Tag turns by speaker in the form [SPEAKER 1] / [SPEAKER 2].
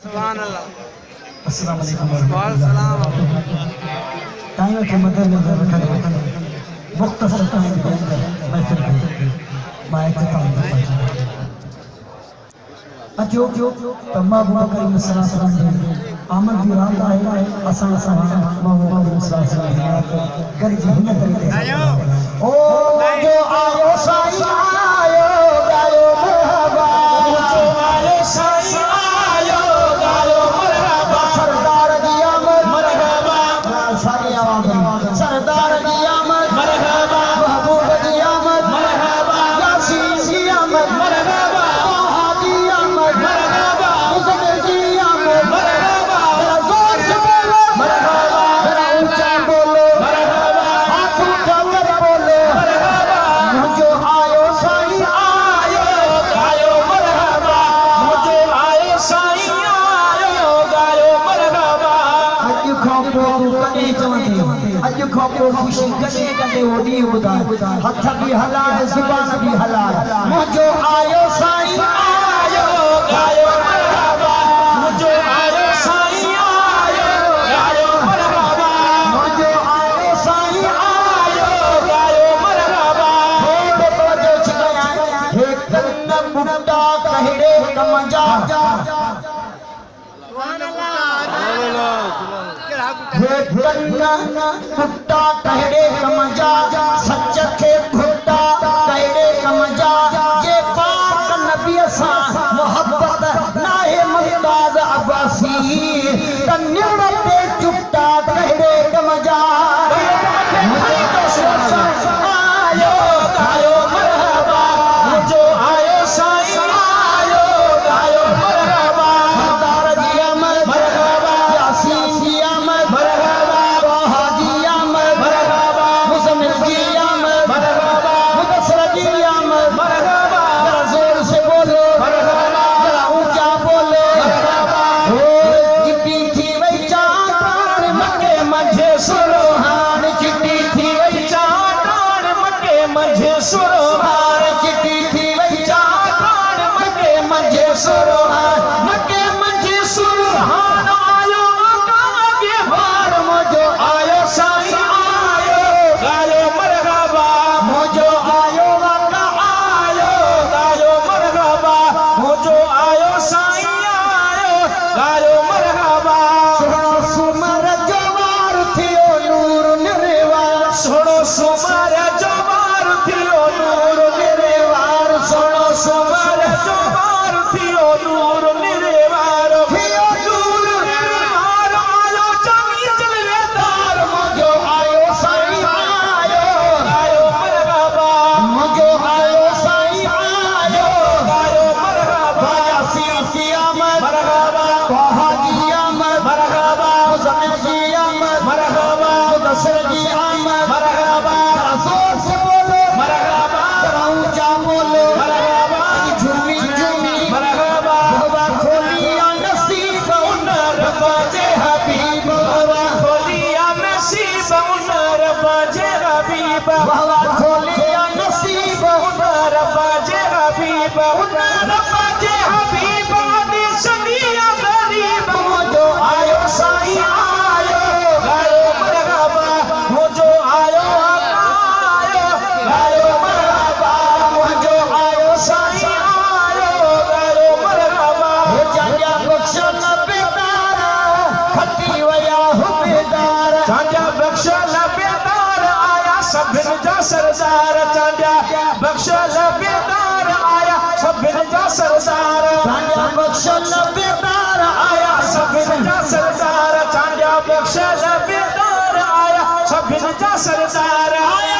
[SPEAKER 1] सुभान अल्लाह।
[SPEAKER 2] अस्सलाम वालेकुम
[SPEAKER 1] टाइम
[SPEAKER 2] के मदद में रखा गया मुख्तसर टाइम के अंदर महफिल में मैं इख्तिताम करता हूं। अचो तम्मा अबू बकर सल्लल्लाहु अलैहि वसल्लम आमद दी रात आए असा मोहम्मद सल्लल्लाहु गरी जी हिन तरीके ओ जो आयो साईं आयो गायो मरहबा जो आयो साईं आयो गायो मरहबा सरदार दी आमद मरहबा सारी आवाज सरदार दी आमद मरहबा महबूब दी आमद मरहबा यासीन दी आमद मरहबा हादी आमद मरहबा मुसम्मिल दी आमद मरहबा जरा जोर से बोलो मरहबा जरा ऊंचा बोलो मरहबा हाथ उठाकर बोलो मरहबा मुझे आयो साईं आयो गायो मरहबा मुझे आयो साईं आयो गायो मरहबा अज खापो कने चवंदे अज खापो खुशी कने कने ओडी बुधा हथ भी हलाए जुबान भी हलाए मुझे आयो साईं आयो गायो मरहबा मुझे आयो साईं आयो गायो मरहबा मुझे आयो साईं आयो गायो मरहबा थोड़े तवज्जो छिकया हे कन्न बुड्ढा कहड़े कम जा
[SPEAKER 1] सुभान अल्लाह।
[SPEAKER 2] हे कन्न बुड्ढा कहड़े कम जा सच के बुड्ढा कहड़े कम जा ये पाक नबी सा मोहब्बत नाहे मुमताज अब्बासी कन्या पे चुप्ता कहड़े कम जा मुझे तो आयो गायो मरहबा मुझे आयो साईं आयो गायो मरहबा सरदार दी आमद मरहबा यासीन दी आमद मरहबा हाजी आमद मरहबा मुसम्मिल दी आमद मरहबा मुदस्सर दी आमद मरहबा जरा जोर से बोलो मरहबा जरा ऊंचा बोलो मरहबा ओ चिट्टी थी वही चांद मक्के मझे सुरोहान चिट्टी थी वही चांद मक्के मझे सुरोहान चिट्टी थी वही चांद मक्के मझे सुरोहान मक्के मझे सुरोहान आयो आगे बार मुझे आयो साईं आयो गायो मरहबा मुझे आयो आका आयो गायो मरहबा मुझे आयो साईं आयो गायो मरहबा सोनो सुमर जवार थियो नूर निरेवार सोनो सुमर जवार थियो नूर निरेवार सोनो सुमर जवार थियो नूर निरेवार थियो नूर निरेवार आयो चांदी जलवेदार मुझे आयो साईं आयो गायो मरहबा मुझे आयो साईं आयो गायो मरहबा यासीन दी आमद मरहबा हाजी आमद मरहबा मुसम्मिल दी आमद मरहबा मुदस्सर दी आमद मरहबा जोर से बोलो मरहबा जरा ऊंचा बोलो मरहबा झूमी झूमी मरहबा बाबा खोलिया नसीब उनर बाजे हबीब बाबा खोलिया नसीब उनर बाजे हबीब बाबा खोलिया नसीब उनर बाजे हबीब उनर बाजे हबीब आदि सनिया गरीब मुझे आयो साईं आयो गायो मरहबा मुझे आयो आयो गायो मरहबा मुझे आयो साईं आयो गायो मरहबा हे जाजा बख्शल बेदार खटी वया हुबेदार जाजा बख्शल बेदार आया सभिन जा सरदार जाजा बख्शल बेदार आया सभिन जा सरदार जाजा बख्शल बेदार आया सभिन जा सरदार जाजा बख्शल बेदार आया सभिन जा सरदार आया